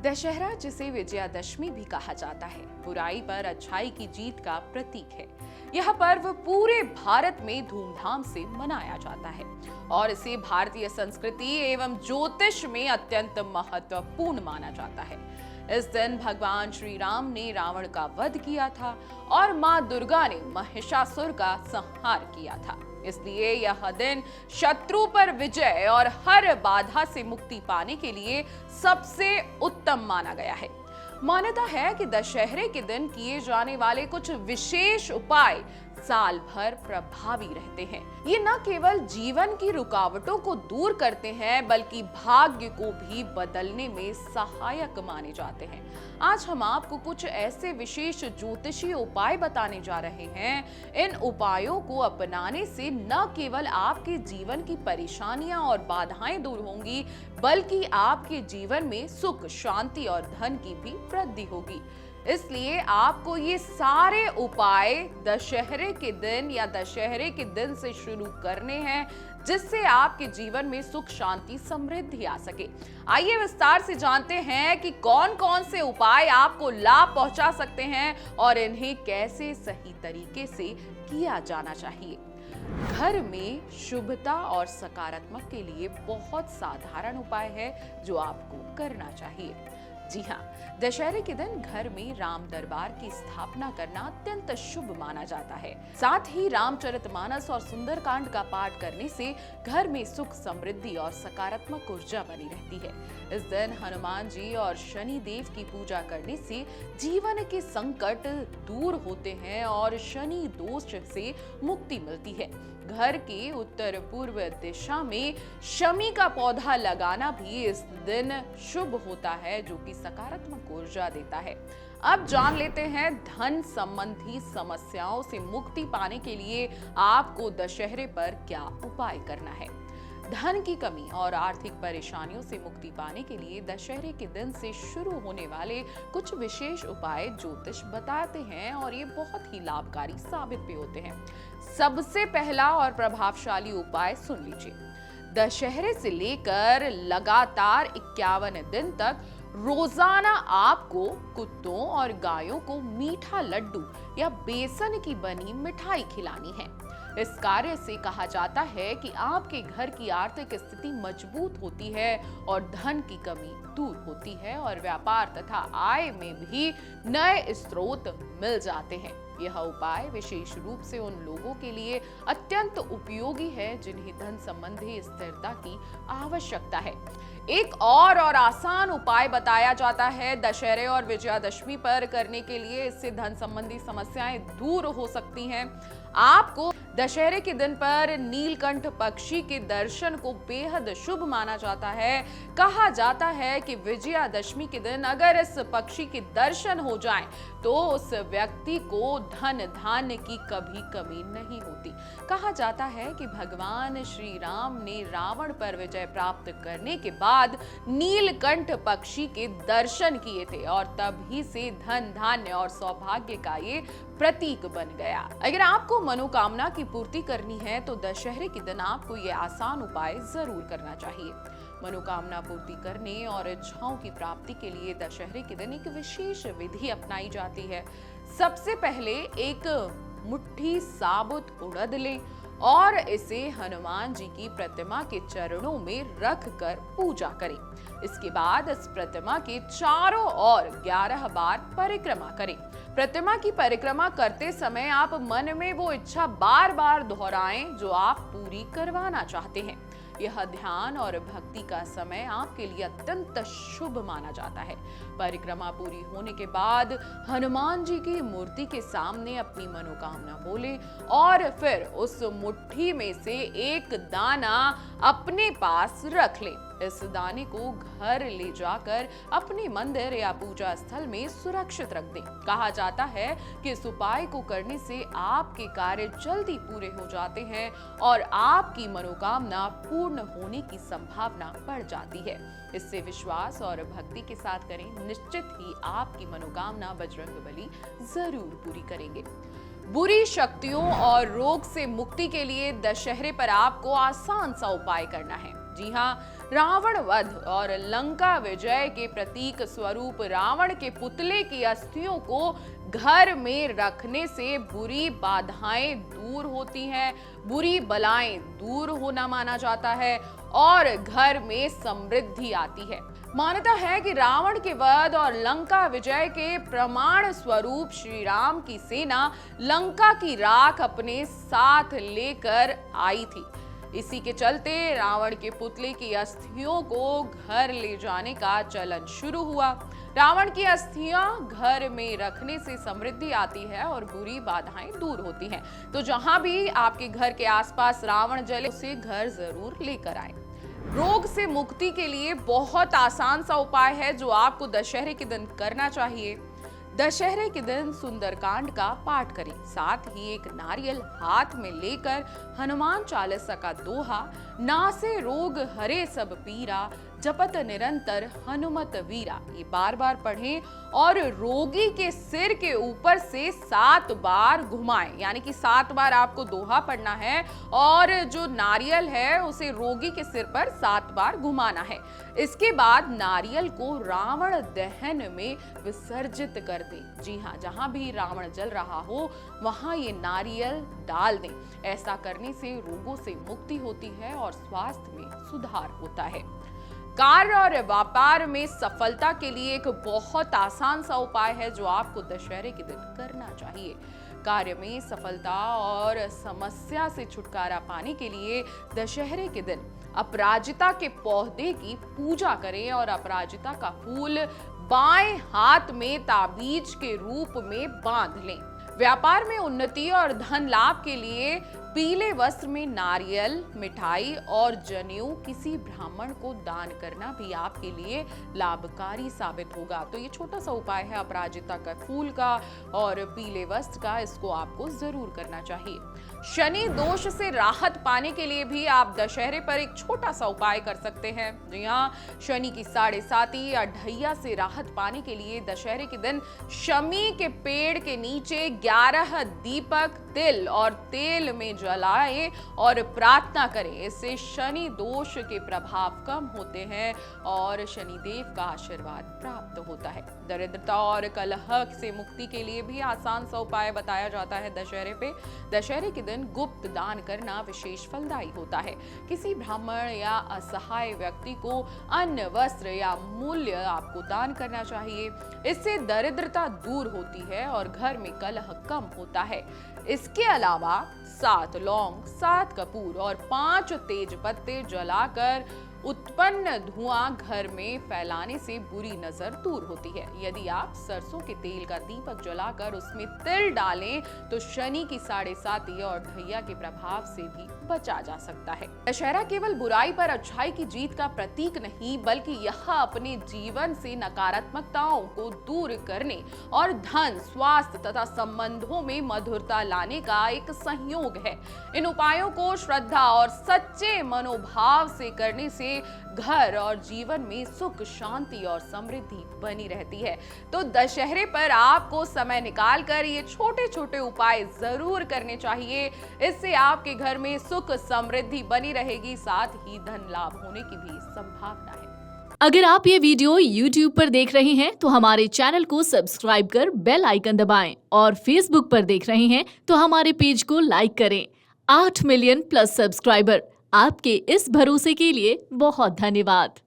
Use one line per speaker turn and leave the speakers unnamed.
दशहरा, जिसे विजयादशमी भी कहा जाता है, बुराई पर अच्छाई की जीत का प्रतीक है। यह पर्व पूरे भारत में धूमधाम से मनाया जाता है और इसे भारतीय संस्कृति एवं ज्योतिष में अत्यंत महत्वपूर्ण माना जाता है। इस दिन भगवान श्री राम ने रावण का वध किया था और मां दुर्गा ने महिषासुर का संहार किया था। इसलिए यह दिन शत्रु पर विजय और हर बाधा से मुक्ति पाने के लिए सबसे उत्तम माना गया है। मान्यता है कि दशहरे के दिन किए जाने वाले कुछ विशेष उपाय साल भर प्रभावी रहते हैं। ये न केवल जीवन की रुकावटों को दूर करते हैं, बल्कि भाग्य को भी बदलने में सहायक माने जाते हैं। आज हम आपको कुछ ऐसे विशेष ज्योतिषीय उपाय बताने जा रहे हैं। इन उपायों को अपनाने से न केवल आपके जीवन की परेशानियां और बाधाएं दूर होंगी, बल्कि आपके जीवन में सुख, शांति और धन की भी वृद्धि होगी। इसलिए आपको ये सारे उपाय दशहरे के दिन या दशहरे के दिन से शुरू करने हैं, जिससे आपके जीवन में सुख, शांति, समृद्धि आ सके। आइए विस्तार से जानते हैं कि कौन कौन से उपाय आपको लाभ पहुंचा सकते हैं और इन्हें कैसे सही तरीके से किया जाना चाहिए। घर में शुभता और सकारात्मक के लिए बहुत साधारण उपाय है जो आपको करना चाहिए। जी हाँ, दशहरे के दिन घर में राम दरबार की स्थापना करना अत्यंत शुभ माना जाता है। साथ ही रामचरितमानस और सुंदरकांड का पाठ करने से घर में सुख, समृद्धि और सकारात्मक ऊर्जा बनी रहती है। इस दिन हनुमान जी और शनि देव की पूजा करने से जीवन के संकट दूर होते हैं और शनि दोष से मुक्ति मिलती है। घर के उत्तर पूर्व दिशा में शमी का पौधा लगाना भी इस दिन शुभ होता है, जो कि सकारात्मक ऊर्जा देता है। अब जान लेते हैं धन संबंधी समस्याओं से मुक्ति पाने के लिए आपको दशहरे पर क्या उपाय करना है। धन की कमी और आर्थिक परेशानियों से मुक्ति पाने के लिए दशहरे के दिन से शुरू होने वाले कुछ विशेष उपाय ज्योतिष बताते हैं और ये बहुत ही लाभकारी साबित भी होते हैं। सबसे पहला और प्रभावशाली उपाय सुन लीजिए। दशहरे से लेकर लगातार 51 दिन तक रोजाना आपको कुत्तों और गायों को मीठा लड्डू या बेसन की बनी मिठाई खिलानी है। इस कार्य से कहा जाता है कि आपके घर की आर्थिक स्थिति मजबूत होती है और धन की कमी दूर होती है और व्यापार तथा आय में भी नए स्रोत मिल जाते हैं। यह उपाय विशेष रूप से उन लोगों के लिए अत्यंत उपयोगी है जिन्हें धन संबंधी स्थिरता की आवश्यकता है। एक और आसान उपाय बताया जाता है दशहरे और विजयादशमी पर करने के लिए। इससे धन संबंधी समस्याएं दूर हो सकती हैं। आपको दशहरे के दिन पर नीलकंठ पक्षी के दर्शन को बेहद शुभ माना जाता है। कहा जाता है कि विजयादशमी के दिन अगर इस पक्षी के दर्शन हो जाएं, तो उस व्यक्ति को धन धान्य की कभी कमी नहीं होती। कहा जाता है कि भगवान श्री राम ने रावण पर विजय प्राप्त करने के बाद नीलकंठ पक्षी के दर्शन किए थे और तभी से धन, धान्य और सौभाग्य का ये प्रतीक बन गया। अगर आपको मनोकामना की पूर्ति करनी है तो दशहरे के दिन आपको ये आसान उपाय जरूर करना चाहिए। मनोकामना पूर्ति करने और इच्छाओं की प्राप्ति के लिए दशहरे के दिन एक विशेष विधि अपनाई जाती है। सबसे पहले एक मुट्ठी साबुत उड़द लें और इसे हनुमान जी की प्रतिमा के चरणों में रख कर पूजा करें। इसके बाद इस प्रतिमा के चारों ओर 11 बार परिक्रमा करें। प्रतिमा की परिक्रमा करते समय आप मन में वो इच्छा बार बार दोहराएं जो आप पूरी करवाना चाहते हैं। यह ध्यान और भक्ति का समय आपके लिए अत्यंत शुभ माना जाता है। परिक्रमा पूरी होने के बाद हनुमान जी की मूर्ति के सामने अपनी मनोकामना बोले और फिर उस मुट्ठी में से एक दाना अपने पास रख लें। इस दाने को घर ले जाकर अपने मंदिर या पूजा स्थल में सुरक्षित रख दें। कहा जाता है कि इस उपाय को करने से आपके कार्य जल्दी पूरे हो जाते हैं और आपकी मनोकामना पूर्ण होने की संभावना बढ़ जाती है। इससे विश्वास और भक्ति के साथ करें, निश्चित ही आपकी मनोकामना बजरंगबली जरूर पूरी करेंगे। बुरी शक्तियों और रोग से मुक्ति के लिए दशहरे पर आपको आसान सा उपाय करना है। जी हाँ, रावण वध और लंका विजय के प्रतीक स्वरूप रावण के पुतले की अस्थियों को घर में रखने से बुरी बाधाएं दूर होती हैं, बुरी बलाएं दूर होना माना जाता है और घर में समृद्धि आती है। मान्यता है कि रावण के वध और लंका विजय के प्रमाण स्वरूप श्री राम की सेना लंका की राख अपने साथ लेकर आई थी। इसी के चलते रावण के पुतले की अस्थियों को घर ले जाने का चलन शुरू हुआ। रावण की अस्थियां घर में रखने से समृद्धि आती है और बुरी बाधाएं दूर होती हैं। तो जहां भी आपके घर के आसपास रावण जले उसे घर जरूर लेकर आए। रोग से मुक्ति के लिए बहुत आसान सा उपाय है जो आपको दशहरे के दिन करना चाहिए। दशहरे के दिन सुंदरकांड का पाठ करें, साथ ही एक नारियल हाथ में लेकर हनुमान चालीसा का दोहा, नासे रोग हरे सब पीरा, जपत निरंतर हनुमत वीरा, ये बार बार पढ़ें और रोगी के सिर के ऊपर से 7 बार घुमाएं। यानी कि 7 बार आपको दोहा पढ़ना है और जो नारियल है उसे रोगी के सिर पर 7 बार घुमाना है। इसके बाद नारियल को रावण दहन में विसर्जित कर दें। जी हाँ, जहां भी रावण जल रहा हो वहां ये नारियल डाल दें। ऐसा करने से रोगों से मुक्ति होती है और स्वास्थ्य में सुधार होता है। कार्य और व्यापार में सफलता के लिए एक बहुत आसान सा उपाय है जो आपको दशहरे के दिन करना चाहिए। कार्य में सफलता और समस्या से छुटकारा पाने के लिए दशहरे के दिन अपराजिता के पौधे की पूजा करें और अपराजिता का फूल बाएं हाथ में ताबीज के रूप में बांध लें। व्यापार में उन्नति और धन लाभ के लिए पीले वस्त्र में नारियल, मिठाई और जनेऊ किसी ब्राह्मण को दान करना भी आपके लिए लाभकारी साबित होगा। तो ये छोटा सा उपाय है अपराजिता का फूल का और पीले वस्त्र का, इसको आपको जरूर करना चाहिए। शनि दोष से राहत पाने के लिए भी आप दशहरे पर एक छोटा सा उपाय कर सकते हैं। जी हाँ, शनि की 7.5 या ढैया से राहत पाने के लिए दशहरे के दिन शमी के पेड़ के नीचे 11 दीपक तिल और तेल में जलाएं और प्रार्थना करें। इससे शनि दोष के प्रभाव कम होते हैं और शनिदेव का आशीर्वाद प्राप्त होता है। दरिद्रता और कलह से मुक्ति के लिए भी आसान सा उपाय बताया जाता है दशहरे पे। दशहरे के दिन गुप्त दान करना विशेष फलदायी होता है। किसी ब्राह्मण या असहाय व्यक्ति को अन्न, वस्त्र या मूल्य आपको दान करना चाहिए। इससे दरिद्रता दूर होती है और घर में कलह कम होता है। इसके अलावा 7 लौंग, 7 कपूर और 5 तेज पत्ते जलाकर उत्पन्न धुआं घर में फैलाने से बुरी नजर दूर होती है। यदि आप सरसों के तेल का दीपक जलाकर उसमें तिल डालें तो शनि की 7.5 और ढैया के प्रभाव से भी बचा जा सकता है। दशहरा केवल बुराई पर अच्छाई की जीत का प्रतीक नहीं, बल्कि यह अपने जीवन से नकारात्मकताओं को दूर करने और धन, स्वास्थ्य तथा संबंधों में मधुरता लाने का एक संयोग है। इन उपायों को श्रद्धा और सच्चे मनोभाव से करने से घर और जीवन में सुख, शांति और समृद्धि बनी रहती है। तो दशहरे पर आपको समय निकालकर ये छोटे छोटे उपाय जरूर करने चाहिए। इससे आपके घर में सुख, समृद्धि बनी रहेगी, साथ ही धन लाभ होने की भी संभावना है।
अगर आप ये वीडियो YouTube पर देख रहे हैं तो हमारे चैनल को सब्सक्राइब कर बेल आइकन दबाएं और Facebook पर देख रहे हैं तो हमारे पेज को लाइक करें। 8 मिलियन प्लस सब्सक्राइबर, आपके इस भरोसे के लिए बहुत धन्यवाद।